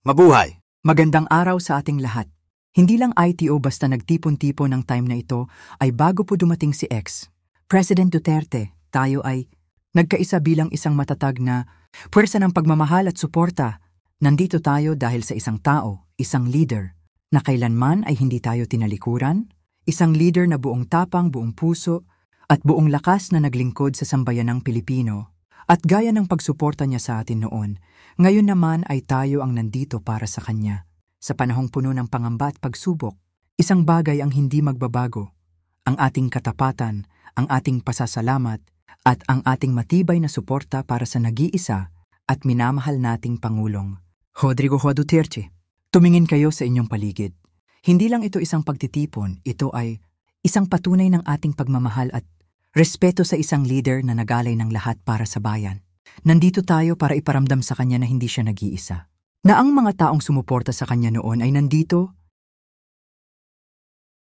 Mabuhay! Magandang araw sa ating lahat. Hindi lang ITO basta nagtipon-tipon ng time na ito ay bago po dumating si X. President Duterte, tayo ay nagkaisa bilang isang matatag na puwersa ng pagmamahal at suporta. Nandito tayo dahil sa isang tao, isang leader, na kailanman ay hindi tayo tinalikuran, isang leader na buong tapang, buong puso, at buong lakas na naglingkod sa sambayanang Pilipino. At gaya ng pagsuporta niya sa atin noon, ngayon naman ay tayo ang nandito para sa kanya. Sa panahong puno ng pangamba at pagsubok, isang bagay ang hindi magbabago. Ang ating katapatan, ang ating pasasalamat, at ang ating matibay na suporta para sa nag-iisa at minamahal nating Pangulong, Rodrigo Duterte. Tumingin kayo sa inyong paligid. Hindi lang ito isang pagtitipon, ito ay isang patunay ng ating pagmamahal at respeto sa isang leader na nagalay ng lahat para sa bayan. Nandito tayo para iparamdam sa kanya na hindi siya nag-iisa. Na ang mga taong sumuporta sa kanya noon ay nandito